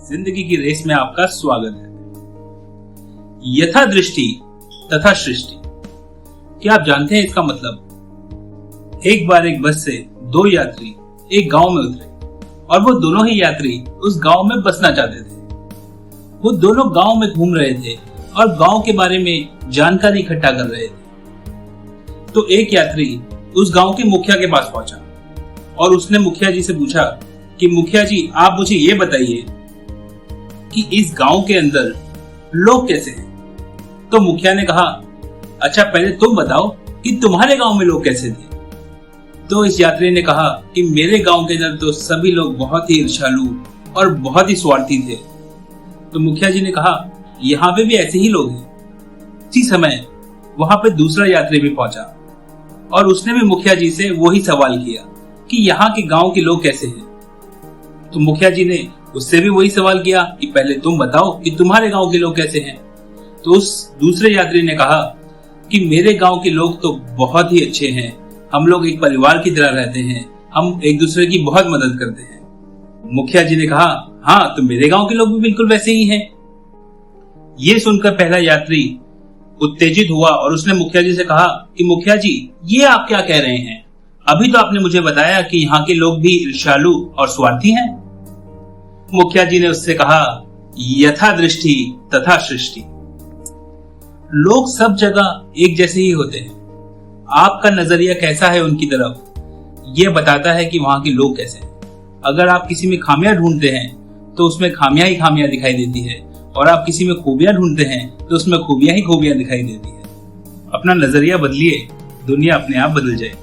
जिंदगी की रेस में आपका स्वागत है। यथा दृष्टि तथा सृष्टि, क्या आप जानते हैं इसका मतलब? एक बार एक बस से दो यात्री एक गांव में उतरे और वो दोनों ही यात्री उस गांव में बसना चाहते थे। वो दोनों गांव में घूम रहे थे और गांव के बारे में जानकारी इकट्ठा कर रहे थे। तो एक यात्री उस गांव के मुखिया के पास पहुंचा और उसने मुखिया जी से पूछा कि मुखिया जी, आप मुझे ये बताइए कि इस गांव के अंदर लोग कैसे हैं? तो मुखिया ने कहा, अच्छा पहले तुम बताओ कि तुम्हारे गांव में लोग कैसे थे? तो इस यात्री ने कहा कि मेरे गांव के अंदर तो सभी लोग बहुत ही ईर्ष्यालु और बहुत ही स्वार्थी थे। तो मुखिया जी ने कहा, यहाँ पे भी ऐसे ही लोग हैं। इसी समय वहां पे दूसरा यात्री भी पहुंचा और उसने भी मुखिया जी से वही सवाल किया कि यहाँ के गांव के लोग कैसे हैं। तो मुखिया जी ने उससे भी वही सवाल किया कि पहले तुम बताओ कि तुम्हारे गांव के लोग कैसे हैं। तो उस दूसरे यात्री ने कहा कि मेरे गांव के लोग तो बहुत ही अच्छे हैं, हम लोग एक परिवार की तरह रहते हैं, हम एक दूसरे की बहुत मदद करते हैं। मुखिया जी ने कहा, हाँ तो मेरे गांव के लोग भी बिल्कुल वैसे ही हैं। ये सुनकर पहला यात्री उत्तेजित हुआ और उसने मुखिया जी से कहा कि मुखिया जी, ये आप क्या कह रहे हैं? अभी तो आपने मुझे बताया कि यहाँ के लोग भी ईर्ष्यालु और स्वार्थी हैं। मुखिया जी ने उससे कहा, यथा दृष्टि तथा सृष्टि, लोग सब जगह एक जैसे ही होते हैं। आपका नजरिया कैसा है उनकी तरफ, यह बताता है कि वहां के लोग कैसे हैं। अगर आप किसी में खामियां ढूंढते हैं तो उसमें खामियां ही खामियां दिखाई देती है, और आप किसी में खूबियां ढूंढते हैं तो उसमें खूबियां ही खूबियां दिखाई देती है। अपना नजरिया बदलिए, दुनिया अपने आप बदल जाए।